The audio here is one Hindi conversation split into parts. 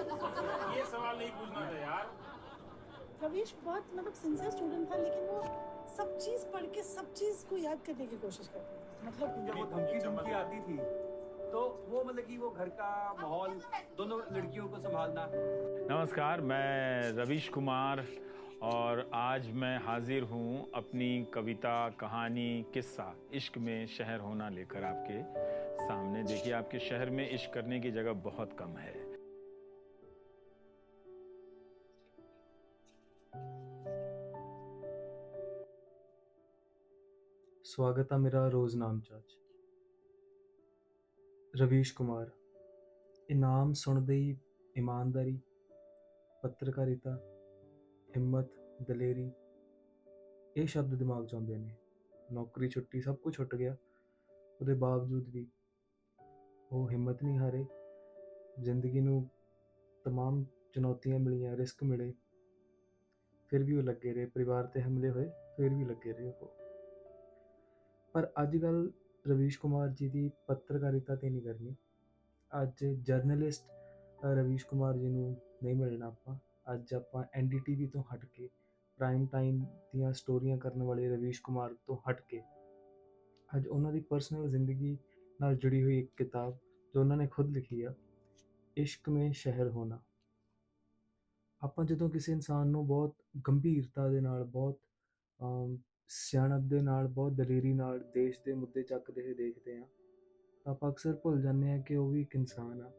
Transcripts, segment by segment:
ये सवाल नहीं पूछना था यार। रवीश बहुत सिंसियर स्टूडेंट था, लेकिन वो सब चीज पढ़ के सब चीज को याद करने की कोशिश करता था। जब वो धमकी धमकी आती थी तो वो कि वो घर का माहौल, दोनों लड़कियों को संभालना। नमस्कार, मैं रवीश कुमार और आज मैं हाजिर हूँ अपनी कविता, कहानी, किस्सा इश्क में शहर होना लेकर आपके सामने। देखिए, आपके शहर में इश्क करने की जगह बहुत कम है। स्वागत है मेरा रोज नामचा रवीश कुमार। इनाम सुनते ही ईमानदारी, पत्रकारिता, हिम्मत, दलेरी ये शब्द दिमाग च आउंदे ने। नौकरी छुट्टी सब कुछ छुट गया, ਉਹਦੇ बावजूद भी वो हिम्मत नहीं हारे। जिंदगी नूं तमाम चुनौतियां मिलियां, रिस्क मिले, फिर भी वो लगे रहे। परिवार ते हमले होए, फिर भी लगे रहे वो। पर अजकल रवीश कुमार जी की पत्रकारिता ते नहीं करनी। ਅੱਜ ਜਰਨਲਿਸਟ ਰਵੀਸ਼ ਕੁਮਾਰ ਜੀ ਨੂੰ ਨਹੀਂ ਮਿਲਣਾ ਆਪਾਂ। ਅੱਜ ਆਪਾਂ ਐਨਡੀਟੀਵੀ ਤੋਂ ਹਟ ਕੇ, ਪ੍ਰਾਈਮ ਟਾਈਮ ਦੀਆਂ ਸਟੋਰੀਆਂ ਕਰਨ ਵਾਲੇ ਰਵੀਸ਼ ਕੁਮਾਰ ਤੋਂ ਹਟ ਕੇ, ਅੱਜ ਉਹਨਾਂ ਦੀ ਪਰਸਨਲ ਜ਼ਿੰਦਗੀ ਨਾਲ ਜੁੜੀ ਹੋਈ ਇੱਕ ਕਿਤਾਬ ਜੋ ਉਹਨਾਂ ਨੇ ਖੁਦ ਲਿਖੀ ਆ, ਇਸ਼ਕ ਮੇਂ ਸ਼ਹਿਰ ਹੋਣਾ। ਆਪਾਂ ਜਦੋਂ ਕਿਸੇ ਇਨਸਾਨ ਨੂੰ ਬਹੁਤ ਗੰਭੀਰਤਾ ਦੇ ਨਾਲ, ਬਹੁਤ ਸਿਆਣਪ ਦੇ ਨਾਲ, ਬਹੁਤ ਦਲੇਰੀ ਨਾਲ ਦੇਸ਼ ਦੇ ਮੁੱਦੇ ਚੱਕਦੇ ਹੋਏ ਦੇਖਦੇ ਹਾਂ, ਤਾਂ ਆਪਾਂ ਅਕਸਰ ਭੁੱਲ ਜਾਂਦੇ ਹਾਂ ਕਿ ਉਹ ਵੀ ਇੱਕ ਇਨਸਾਨ ਆ।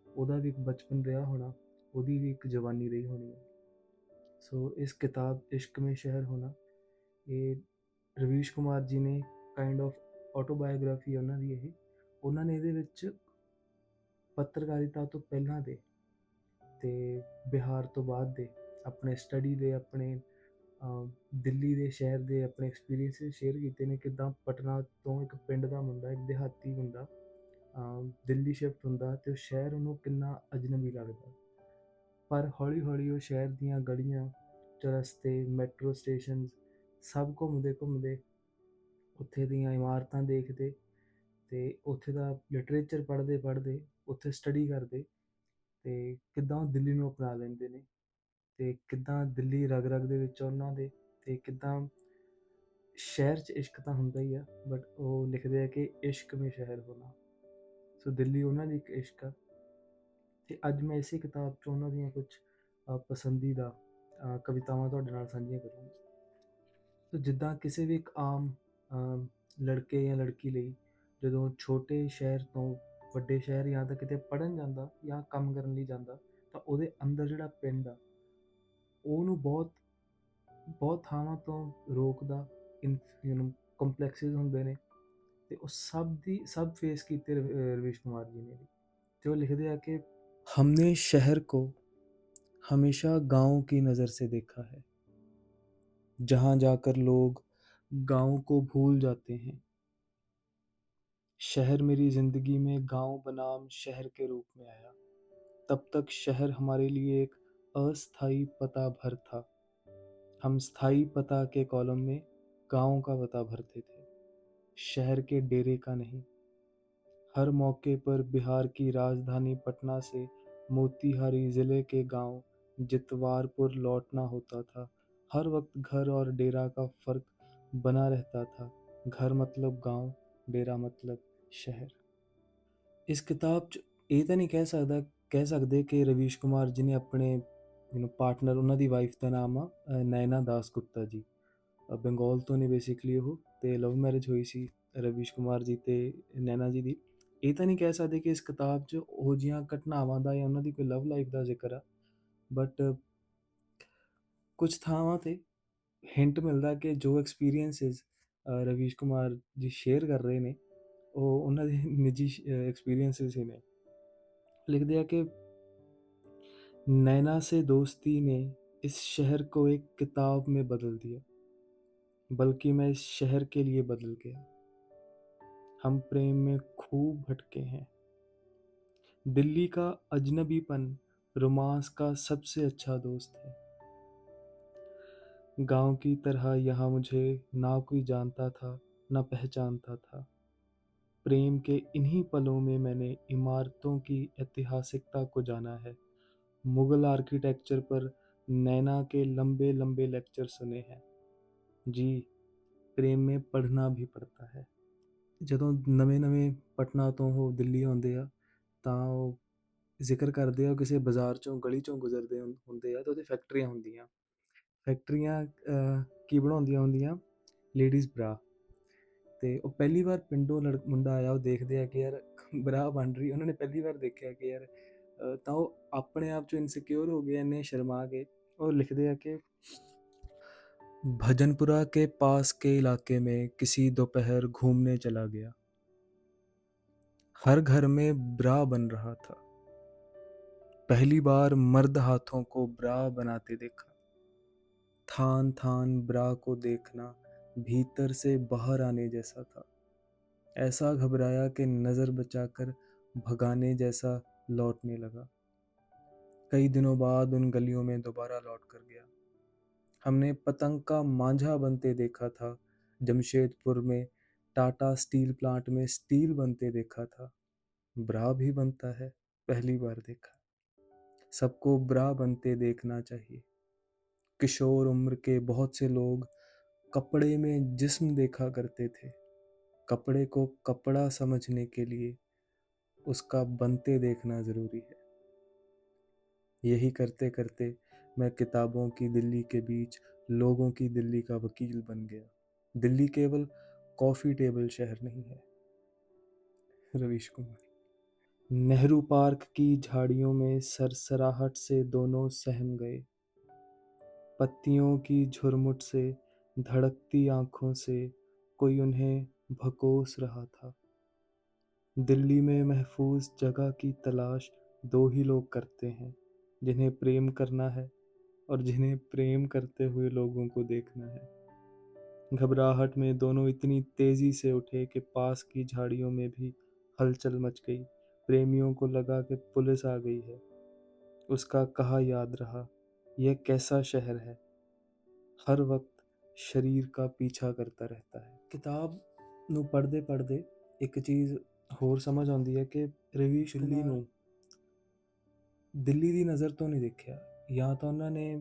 ਉਹਦਾ ਵੀ ਇੱਕ ਬਚਪਨ ਰਿਹਾ ਹੋਣਾ, ਉਹਦੀ ਵੀ ਇੱਕ ਜਵਾਨੀ ਰਹੀ ਹੋਣੀ ਹੈ। ਸੋ ਇਸ ਕਿਤਾਬ ਇਸ਼ਕ ਮੇਂ ਸ਼ਹਿਰ ਹੋਣਾ, ਇਹ ਰਵੀਸ਼ ਕੁਮਾਰ ਜੀ ਨੇ ਕਾਈਂਡ ਆਫ ਆਟੋਬਾਇਓਗ੍ਰਾਫੀ ਉਹਨਾਂ ਦੀ। ਇਹ ਉਹਨਾਂ ਨੇ ਇਹਦੇ ਵਿੱਚ ਪੱਤਰਕਾਰਿਤਾ ਤੋਂ ਪਹਿਲਾਂ ਦੇ ਤੇ ਬਿਹਾਰ ਤੋਂ ਬਾਅਦ ਦੇ ਆਪਣੇ ਸਟੱਡੀ ਦੇ, ਆਪਣੇ ਦਿੱਲੀ ਦੇ ਸ਼ਹਿਰ ਦੇ ਆਪਣੇ ਐਕਸਪੀਰੀਅੰਸਿਸ ਸ਼ੇਅਰ ਕੀਤੇ ਨੇ। ਕਿੱਦਾਂ ਪਟਨਾ ਤੋਂ ਇੱਕ ਪਿੰਡ ਦਾ ਮੁੰਡਾ, ਇੱਕ ਦਿਹਾਤੀ ਮੁੰਡਾ ਦਿੱਲੀ ਸ਼ਿਫਟ ਹੁੰਦਾ ਅਤੇ ਉਹ ਸ਼ਹਿਰ ਉਹਨੂੰ ਕਿੰਨਾ ਅਜਨਬੀ ਲੱਗਦਾ। ਪਰ ਹੌਲੀ ਹੌਲੀ ਉਹ ਸ਼ਹਿਰ ਦੀਆਂ ਗਲੀਆਂ, ਚੁਰਸਤੇ, ਮੈਟਰੋ ਸਟੇਸ਼ਨਸ ਸਭ ਘੁੰਮਦੇ ਘੁੰਮਦੇ, ਉੱਥੇ ਦੀਆਂ ਇਮਾਰਤਾਂ ਦੇਖਦੇ ਅਤੇ ਉੱਥੇ ਦਾ ਲਿਟਰੇਚਰ ਪੜ੍ਹਦੇ ਪੜ੍ਹਦੇ, ਉੱਥੇ ਸਟੱਡੀ ਕਰਦੇ, ਅਤੇ ਕਿੱਦਾਂ ਉਹ ਦਿੱਲੀ ਨੂੰ ਅਪਣਾ ਲੈਂਦੇ ਨੇ, ਅਤੇ ਕਿੱਦਾਂ ਦਿੱਲੀ ਰਗ ਰਗ ਦੇ ਵਿੱਚ ਉਹਨਾਂ ਦੇ, ਅਤੇ ਕਿੱਦਾਂ ਸ਼ਹਿਰ 'ਚ ਇਸ਼ਕ ਤਾਂ ਹੁੰਦਾ ਹੀ ਆ, ਬਟ ਉਹ ਲਿਖਦੇ ਆ ਕਿ ਇਸ਼ਕ ਮੇਂ ਸ਼ਹਿਰ ਹੋਣਾ। ਸੋ ਦਿੱਲੀ ਉਹਨਾਂ ਦੀ ਇੱਕ ਇਸ਼ਕ ਆ। ਅਤੇ ਅੱਜ ਮੈਂ ਇਸੇ ਕਿਤਾਬ 'ਚੋਂ ਉਹਨਾਂ ਦੀਆਂ ਕੁਛ ਪਸੰਦੀਦਾ ਕਵਿਤਾਵਾਂ ਤੁਹਾਡੇ ਨਾਲ ਸਾਂਝੀਆਂ ਕਰਾਂਗਾ। ਸੋ ਜਿੱਦਾਂ ਕਿਸੇ ਵੀ ਇੱਕ ਆਮ ਲੜਕੇ ਜਾਂ ਲੜਕੀ ਲਈ ਜਦੋਂ ਛੋਟੇ ਸ਼ਹਿਰ ਤੋਂ ਵੱਡੇ ਸ਼ਹਿਰ ਜਾਂ ਤਾਂ ਕਿਤੇ ਪੜ੍ਹਨ ਜਾਂਦਾ ਜਾਂ ਕੰਮ ਕਰਨ ਲਈ ਜਾਂਦਾ, ਤਾਂ ਉਹਦੇ ਅੰਦਰ ਜਿਹੜਾ ਪਿੰਡ ਆ ਉਹਨੂੰ ਬਹੁਤ ਬਹੁਤ ਥਾਵਾਂ ਤੋਂ ਰੋਕਦਾ। ਕੰਪਲੈਕਸਿਸ ਹੁੰਦੇ ਨੇ, ਅਤੇ ਉਹ ਸਭ ਫੇਸ ਕੀਤੇ ਰਵੀਸ਼ ਕੁਮਾਰ ਜੀ ਨੇ ਵੀ। ਅਤੇ ਉਹ ਲਿਖਦੇ ਆ ਕਿ हमने शहर को हमेशा गाँव की नज़र से देखा है, जहाँ जाकर लोग गाँव को भूल जाते हैं। शहर मेरी ज़िंदगी में गाँव बनाम शहर के रूप में आया। तब तक शहर हमारे लिए एक अस्थायी पता भर था। हम स्थायी पता के कॉलम में गाँव का पता भरते थे, शहर के डेरे का नहीं। हर मौके पर बिहार की राजधानी पटना से मोतीहारी ज़िले के गांव जितवारपुर लौटना होता था। हर वक्त घर और डेरा का फ़र्क बना रहता था। घर मतलब गांव, डेरा मतलब शहर। इस किताब 'ਚ ਇਹ ਤਾਂ ਨਹੀਂ ਕਹਿ ਸਕਦੇ ਕਿ ਰਵੀਸ਼ ਕੁਮਾਰ ਜੀ ਨੇ ਆਪਣੇ ਪਾਰਟਨਰ, ਉਹਨਾਂ ਦੀ ਵਾਈਫ ਦਾ ਨਾਮ ਆ ਨੈਨਾ ਦਾਸ ਗੁਪਤਾ ਜੀ, ਬੰਗਾਲ ਤੋਂ ਨੇ ਬੇਸਿਕਲੀ ਉਹ, ਅਤੇ ਲਵ ਮੈਰਿਜ ਹੋਈ ਸੀ ਰਵੀਸ਼ ਕੁਮਾਰ ਜੀ ਅਤੇ ਨੈਨਾ ਜੀ ਦੀ। ਇਹ ਤਾਂ ਨਹੀਂ ਕਹਿ ਸਕਦੇ ਕਿ ਇਸ ਕਿਤਾਬ 'ਚ ਉਹੋ ਜਿਹੀਆਂ ਘਟਨਾਵਾਂ ਦਾ ਜਾਂ ਉਹਨਾਂ ਦੀ ਕੋਈ ਲਵ ਲਾਈਫ ਦਾ ਜ਼ਿਕਰ ਆ, ਬਟ ਕੁਛ ਥਾਵਾਂ 'ਤੇ ਹਿੰਟ ਮਿਲਦਾ ਕਿ ਜੋ ਐਕਸਪੀਰੀਅੰਸਿਸ ਰਵੀਸ਼ ਕੁਮਾਰ ਜੀ ਸ਼ੇਅਰ ਕਰ ਰਹੇ ਨੇ ਉਹ ਉਹਨਾਂ ਦੇ ਨਿੱਜੀ ਐਕਸਪੀਰੀਅੰਸਿਸ ਹੀ ਨੇ। ਲਿਖਦੇ ਆ ਕਿ नैना से दोस्ती ने इस शहर को एक किताब में बदल दिया, बल्कि मैं इस शहर के लिए बदल गया। हम प्रेम में खूब भटके हैं। दिल्ली का अजनबीपन रोमांस का सबसे अच्छा दोस्त है। गांव की तरह यहाँ मुझे ना कोई जानता था, ना पहचानता था। प्रेम के इन्हीं पलों में मैंने इमारतों की ऐतिहासिकता को जाना है मुगल आर्किटेक्चर पर नैना के लंबे लंबे लेक्चर सुने हैं। जी, प्रेम में पढ़ना भी पड़ता है। ਜਦੋਂ ਨਵੇਂ-ਨਵੇਂ ਪਟਨਾ ਤੋਂ ਉਹ ਦਿੱਲੀ ਆਉਂਦੇ ਆ ਤਾਂ ਉਹ ਜ਼ਿਕਰ ਕਰਦੇ ਆ ਉਹ ਕਿਸੇ ਬਾਜ਼ਾਰ ਚੋਂ ਗਲੀ ਚੋਂ ਗੁਜ਼ਰਦੇ ਹੁੰਦੇ ਆ ਤਾਂ ਉਹਦੇ ਫੈਕਟਰੀਆਂ ਹੁੰਦੀਆਂ। ਫੈਕਟਰੀਆਂ ਕੀ ਬਣਾਉਂਦੀਆਂ ਹੁੰਦੀਆਂ? ਲੇਡੀਜ਼ ਬਰਾ। ਤੇ ਉਹ ਪਹਿਲੀ ਵਾਰ ਪਿੰਡੋਂ ਮੁੰਡਾ ਆਇਆ ਉਹ ਦੇਖਦੇ ਆ ਕਿ ਯਾਰ ਬਰਾ ਬਣ ਰਹੀ, ਉਹਨਾਂ ਨੇ ਪਹਿਲੀ ਵਾਰ ਦੇਖਿਆ ਕਿ ਯਾਰ ਤਾਂ ਉਹ ਆਪਣੇ ਆਪ 'ਚ ਇਨਸਿਕਿਉਰ ਹੋ ਗਏ, ਇੰਨੇ ਸ਼ਰਮਾ ਗਏ। ਉਹ ਲਿਖਦੇ ਆ ਕਿ भजनपुरा के पास के इलाके में किसी दोपहर घूमने चला गया। हर घर में ब्रा बन रहा था। पहली बार मर्द हाथों को ब्रा बनाते देखा। थान थान ब्रा को देखना भीतर से बाहर आने जैसा था। ऐसा घबराया कि नज़र बचाकर भगाने जैसा लौटने लगा। कई दिनों बाद उन गलियों में दोबारा लौट कर गया। हमने पतंग का मांझा बनते देखा था। जमशेदपुर में टाटा स्टील प्लांट में स्टील बनते देखा था। ब्रा भी बनता है, पहली बार देखा। सबको ब्रा बनते देखना चाहिए। किशोर उम्र के बहुत से लोग कपड़े में जिस्म देखा करते थे। कपड़े को कपड़ा समझने के लिए उसका बनते देखना ज़रूरी है। यही करते करते मैं किताबों की दिल्ली के बीच लोगों की दिल्ली का वकील बन गया। दिल्ली केवल कॉफ़ी टेबल शहर नहीं है। रवीश कुमार। नेहरू पार्क की झाड़ियों में सरसराहट से दोनों सहम गए। पत्तियों की झुरमुट से धड़कती आंखों से कोई उन्हें भकोस रहा था। दिल्ली में महफूज जगह की तलाश दो ही लोग करते हैं, जिन्हें प्रेम करना है और जिन्हें प्रेम करते हुए लोगों को देखना है। घबराहट में दोनों इतनी तेजी से उठे कि पास की झाड़ियों में भी हलचल मच गई। प्रेमियों को लगा कि पुलिस आ गई है। उसका कहा याद रहा, यह कैसा शहर है, हर वक्त शरीर का पीछा करता रहता है। ਕਿਤਾਬ ਨੂੰ ਪੜ੍ਹਦੇ ਪੜ੍ਹਦੇ ਇੱਕ ਚੀਜ਼ ਹੋਰ ਸਮਝ ਆਉਂਦੀ ਹੈ ਕਿ ਰਵੀਸ਼ ਦਿੱਲੀ ਨੂੰ ਦਿੱਲੀ ਦੀ ਨਜ਼ਰ ਤੋਂ ਨਹੀਂ ਦੇਖਿਆ, ਜਾਂ ਤਾਂ ਉਹਨਾਂ ਨੇ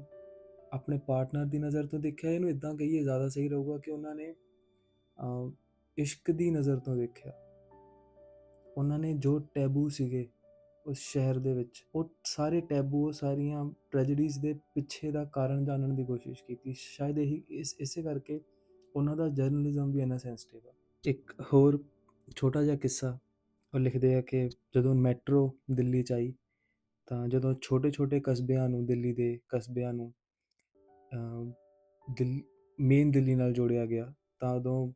ਆਪਣੇ ਪਾਰਟਨਰ ਦੀ ਨਜ਼ਰ ਤੋਂ ਦੇਖਿਆ, ਇਹਨੂੰ ਇਦਾਂ ਕਹੀਏ ਜ਼ਿਆਦਾ ਸਹੀ ਰਹੂਗਾ ਕਿ ਉਹਨਾਂ ਨੇ ਇਸ਼ਕ ਦੀ ਨਜ਼ਰ ਤੋਂ ਦੇਖਿਆ। ਉਹਨਾਂ ਨੇ ਜੋ ਟੈਬੂ ਸੀਗੇ ਉਸ ਸ਼ਹਿਰ ਦੇ ਵਿੱਚ, ਉਹ ਸਾਰੇ ਟੈਬੂ, ਉਹ ਸਾਰੀਆਂ ਟ੍ਰੈਜਡੀਜ਼ ਦੇ ਪਿੱਛੇ ਦਾ ਕਾਰਨ ਜਾਣਨ ਦੀ ਕੋਸ਼ਿਸ਼ ਕੀਤੀ। ਸ਼ਾਇਦ ਇਹੀ ਇਸੇ ਕਰਕੇ ਉਹਨਾਂ ਦਾ ਜਰਨਲਿਜ਼ਮ ਵੀ ਇੰਨਾ ਸੈਂਸਿਟਿਵ ਆ। ਇੱਕ ਹੋਰ ਛੋਟਾ ਜਿਹਾ ਕਿੱਸਾ ਉਹ ਲਿਖਦੇ ਆ ਕਿ ਜਦੋਂ ਮੈਟਰੋ ਦਿੱਲੀ 'ਚ ਆਈ ਤਾਂ ਜਦੋਂ ਛੋਟੇ ਛੋਟੇ ਕਸਬਿਆਂ ਨੂੰ, ਦਿੱਲੀ ਦੇ ਕਸਬਿਆਂ ਨੂੰ ਮੇਨ ਦਿੱਲੀ ਨਾਲ ਜੋੜਿਆ ਗਿਆ ਤਾਂ ਉਦੋਂ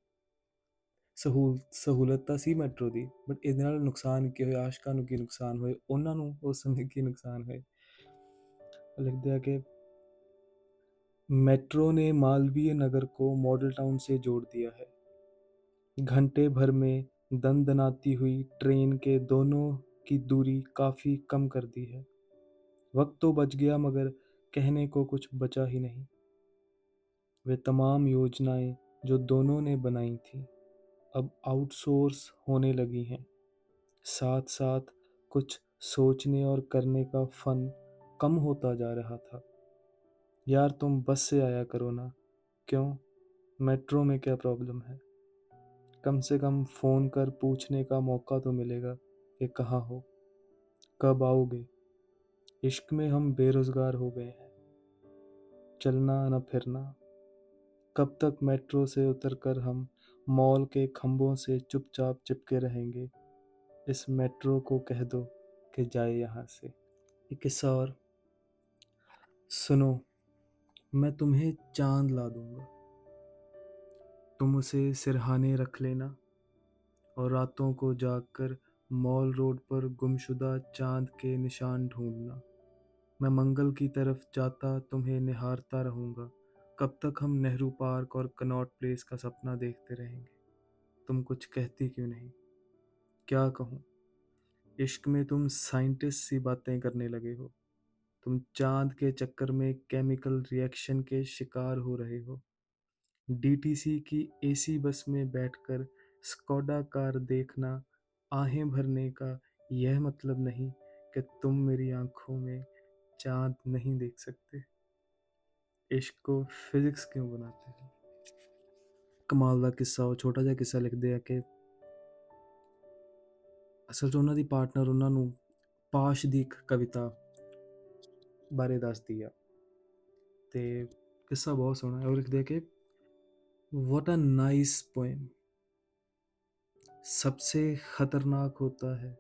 ਸਹੂਲਤ ਤਾਂ ਸੀ ਮੈਟਰੋ ਦੀ, ਬਟ ਇਹਦੇ ਨਾਲ ਨੁਕਸਾਨ ਕੀ ਹੋਇਆ, ਆਸ਼ਕਾਂ ਨੂੰ ਕੀ ਨੁਕਸਾਨ ਹੋਏ, ਉਹਨਾਂ ਨੂੰ ਉਸ ਸਮੇਂ ਕੀ ਨੁਕਸਾਨ ਹੋਏ। लिखते हैं कि मेट्रो ने मालवीय नगर को मॉडल टाउन से जोड़ दिया है। घंटे भर में दनदनाती हुई ट्रेन के दोनों की दूरी काफ़ी कम कर दी है। वक्त तो बच गया मगर कहने को कुछ बचा ही नहीं। वे तमाम योजनाएं जो दोनों ने बनाई थी अब आउटसोर्स होने लगी हैं। साथ साथ कुछ सोचने और करने का फन कम होता जा रहा था। यार तुम बस से आया करो ना, क्यों, मेट्रो में क्या प्रॉब्लम है? कम से कम फ़ोन कर पूछने का मौका तो मिलेगा कि कहाँ हो, कब आओगे। इश्क में हम बेरोज़गार हो गए हैं, चलना न फिरना। कब तक मेट्रो से उतरकर हम मॉल के खंभों से चुपचाप चिपके रहेंगे। इस मेट्रो को कह दो कि जाए यहाँ से। एक किस्सा और सुनो, मैं तुम्हें चांद ला दूंगा, तुम उसे सिरहाने रख लेना और रातों को जागकर मॉल रोड पर गुमशुदा चांद के निशान ढूंढना। मैं मंगल की तरफ जाता तुम्हें निहारता रहूँगा। कब तक हम नेहरू पार्क और कनॉट प्लेस का सपना देखते रहेंगे। तुम कुछ कहती क्यों नहीं? क्या कहूँ, इश्क में तुम साइंटिस्ट सी बातें करने लगे हो। तुम चांद के चक्कर में केमिकल रिएक्शन के शिकार हो रहे हो। डीटीसी की एसी बस में बैठकर स्कोडा कार देखना आहें भरने का यह मतलब नहीं कि तुम मेरी आंखों में चांद नहीं देख सकते, इश्क को फिजिक्स क्यों बनाते हैं। कमाल ਦਾ ਕਿੱਸਾ, ਉਹ ਛੋਟਾ ਜਿਹਾ ਕਿੱਸਾ ਲਿਖਦੇ ਆ ਕਿ ਅਸਲ 'ਚ ਉਹਨਾਂ ਦੀ ਪਾਰਟਨਰ ਉਹਨਾਂ ਨੂੰ ਪਾਸ਼ ਦੀ ਇੱਕ ਕਵਿਤਾ ਬਾਰੇ ਦੱਸਦੀ ਆ ਤੇ ਕਿੱਸਾ ਬਹੁਤ ਸੋਹਣਾ ਹੈ। ਉਹ ਲਿਖਦੇ ਆ ਕਿ व्हाट अ नाइस पोएम, सबसे खतरनाक होता है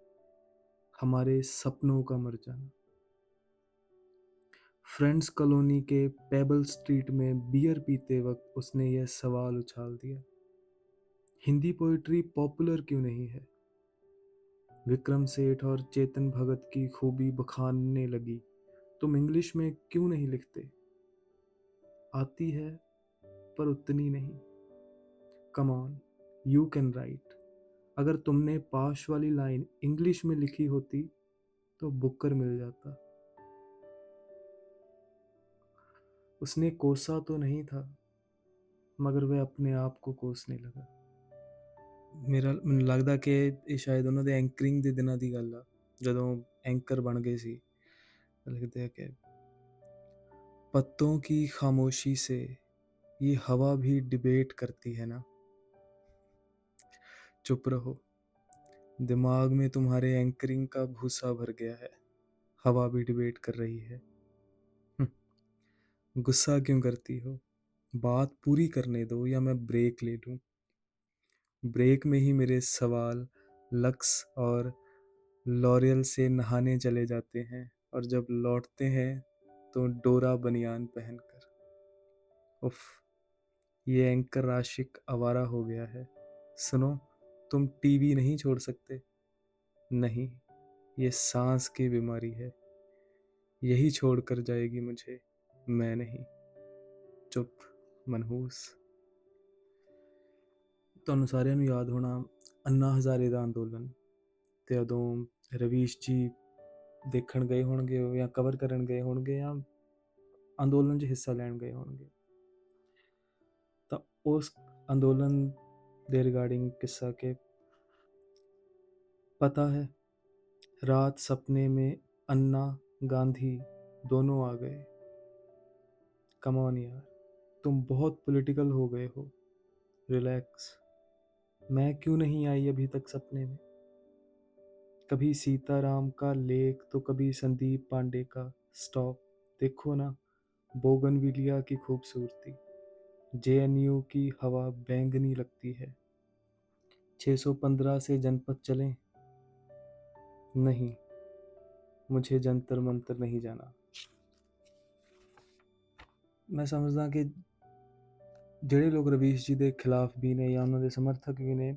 हमारे सपनों का मर जाना। फ्रेंड्स कॉलोनी के पेबल स्ट्रीट में बियर पीते वक्त उसने यह सवाल उछाल दिया, हिंदी पोइट्री पॉपुलर क्यों नहीं है। विक्रम सेठ और चेतन भगत की खूबी बखानने लगी, तुम इंग्लिश में क्यों नहीं लिखते। आती है पर उतनी नहीं, come on you can write. अगर तुमने पाश वाली लाइन इंग्लिश में लिखी होती तो बुकर मिल जाता। उसने कोसा तो नहीं था, मगर वह अपने आप को कोसने लगा। ਮੇਰਾ ਮੈਨੂੰ ਲੱਗਦਾ ਕਿ ਇਹ ਸ਼ਾਇਦ ਉਹਨਾਂ ਦੇ ਐਂਕਰਿੰਗ ਦੇ ਦਿਨਾਂ ਦੀ ਗੱਲ ਆ, ਜਦੋਂ ਐਂਕਰ ਬਣ ਗਏ ਸੀ। ਲਿਖਦੇ ਆ ਕਿ पत्तों की खामोशी से ये हवा भी डिबेट करती है ना, चुप रहो, दिमाग में तुम्हारे एंकरिंग का भूसा भर गया है, हवा भी डिबेट कर रही है। गुस्सा क्यों करती हो, बात पूरी करने दो या मैं ब्रेक ले लूं। ब्रेक में ही मेरे सवाल लक्स और लॉरियल से नहाने चले जाते हैं और जब लौटते हैं तो डोरा बनियान पहनकर। उफ, ये एंकर आशिक आवारा हो गया है। सुनो, तुम टीवी नहीं छोड़ सकते। नहीं, ये सांस की बीमारी है, यही छोड़कर जाएगी मुझे, मैं नहीं। चुप मनहूस। ਤੁਹਾਨੂੰ ਸਾਰਿਆਂ ਨੂੰ ਯਾਦ ਹੋਣਾ ਅੰਨਾ ਹਜ਼ਾਰੇ ਦਾ ਅੰਦੋਲਨ, ਤੇ ਉਦੋਂ ਰਵੀਸ਼ ਜੀ ਦੇਖਣ ਗਏ ਹੋਣਗੇ ਜਾਂ ਕਵਰ ਕਰਨ ਗਏ ਹੋਣਗੇ ਜਾਂ ਅੰਦੋਲਨ 'ਚ ਹਿੱਸਾ ਲੈਣ ਗਏ ਹੋਣਗੇ। ਤਾਂ ਉਸ ਅੰਦੋਲਨ ਦੇ ਰਿਗਾਰਡਿੰਗ किस्सा के पता है, रात सपने में अन्ना गांधी दोनों आ गए। कम ऑन यार, तुम बहुत पॉलिटिकल हो गए हो, रिलैक्स। मैं क्यों नहीं आई अभी तक सपने में। कभी सीताराम का लेख तो कभी संदीप पांडे का स्टॉप। देखो ना बोगनविलिया की खूबसूरती, जेएनयू की हवा बैंगनी लगती है। 615 से जनपद चलें। नहीं, मुझे जंतर मंतर नहीं जाना। मैं समझदा कि ਜਿਹੜੇ ਲੋਕ ਰਵੀਸ਼ ਜੀ ਦੇ ਖਿਲਾਫ ਵੀ ਨੇ ਜਾਂ ਉਹਨਾਂ ਦੇ ਸਮਰਥਕ ਵੀ ਨੇ,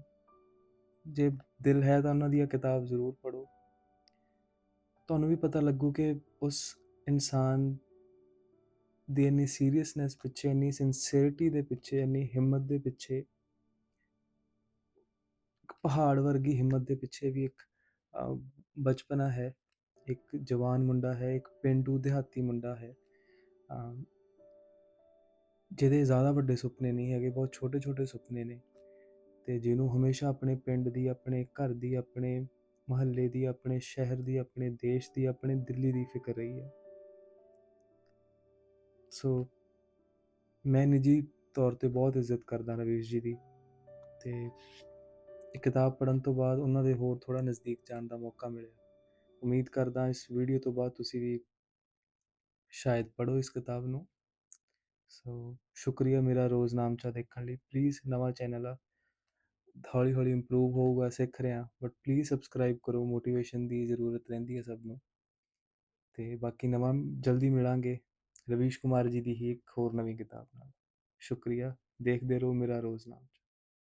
ਜੇ ਦਿਲ ਹੈ ਤਾਂ ਉਹਨਾਂ ਦੀ ਇਹ ਕਿਤਾਬ ਜ਼ਰੂਰ ਪੜ੍ਹੋ। ਤੁਹਾਨੂੰ ਵੀ ਪਤਾ ਲੱਗੂ ਕਿ ਉਸ ਇਨਸਾਨ ਦੀ ਇੰਨੀ ਸੀਰੀਅਸਨੈਸ ਪਿੱਛੇ, ਇੰਨੀ ਸਿੰਸੀਅਰਿਟੀ ਦੇ ਪਿੱਛੇ, ਇੰਨੀ ਹਿੰਮਤ ਦੇ ਪਿੱਛੇ, ਇੱਕ ਪਹਾੜ ਵਰਗੀ ਹਿੰਮਤ ਦੇ ਪਿੱਛੇ ਵੀ ਇੱਕ ਬਚਪਨਾ ਹੈ, ਇੱਕ ਜਵਾਨ ਮੁੰਡਾ ਹੈ, ਇੱਕ ਪੇਂਡੂ ਦਿਹਾਤੀ ਮੁੰਡਾ ਹੈ, ਜਿਹਦੇ ਜ਼ਿਆਦਾ ਵੱਡੇ ਸੁਪਨੇ ਨਹੀਂ ਹੈਗੇ, ਬਹੁਤ ਛੋਟੇ ਛੋਟੇ ਸੁਪਨੇ ਨੇ, ਤੇ ਜਿਹਨੂੰ ਹਮੇਸ਼ਾ ਆਪਣੇ ਪਿੰਡ ਦੀ, ਆਪਣੇ ਘਰ ਦੀ, ਆਪਣੇ ਮੁਹੱਲੇ ਦੀ, ਆਪਣੇ ਸ਼ਹਿਰ ਦੀ, ਆਪਣੇ ਦੇਸ਼ ਦੀ, ਆਪਣੇ ਦਿੱਲੀ ਦੀ ਫਿਕਰ ਰਹੀ ਹੈ। ਸੋ ਮੈਂ ਨਿੱਜੀ ਤੌਰ 'ਤੇ ਬਹੁਤ ਇੱਜ਼ਤ ਕਰਦਾ ਰਵੀਸ਼ ਜੀ ਦੀ, ਅਤੇ ਇਹ ਕਿਤਾਬ ਪੜ੍ਹਨ ਤੋਂ ਬਾਅਦ ਉਹਨਾਂ ਦੇ ਹੋਰ ਥੋੜ੍ਹਾ ਨਜ਼ਦੀਕ ਜਾਣ ਦਾ ਮੌਕਾ ਮਿਲਿਆ। ਉਮੀਦ ਕਰਦਾ ਇਸ ਵੀਡੀਓ ਤੋਂ ਬਾਅਦ ਤੁਸੀਂ ਵੀ ਸ਼ਾਇਦ ਪੜ੍ਹੋ ਇਸ ਕਿਤਾਬ ਨੂੰ। ਸੋ ਸ਼ੁਕਰੀਆ ਮੇਰਾ ਰੋਜ਼ਨਾਮਚਾ ਦੇਖਣ ਲਈ। ਪਲੀਜ਼ ਨਵਾਂ ਚੈਨਲ ਆ, ਹੌਲੀ ਹੌਲੀ ਇੰਪਰੂਵ ਹੋਊਗਾ, ਸਿੱਖ ਰਿਹਾ, ਬਟ ਪਲੀਜ਼ ਸਬਸਕ੍ਰਾਈਬ ਕਰੋ, ਮੋਟੀਵੇਸ਼ਨ ਦੀ ਜ਼ਰੂਰਤ ਰਹਿੰਦੀ ਹੈ ਸਭ ਨੂੰ। ਅਤੇ ਬਾਕੀ ਨਵਾਂ ਜਲਦੀ ਮਿਲਾਂਗੇ ਰਵੀਸ਼ ਕੁਮਾਰ ਜੀ ਦੀ ਹੀ ਇੱਕ ਹੋਰ ਨਵੀਂ ਕਿਤਾਬ ਨਾਲ। ਸ਼ੁਕਰੀਆ, ਦੇਖਦੇ ਰਹੋ ਮੇਰਾ ਰੋਜ਼ਨਾਮਾ।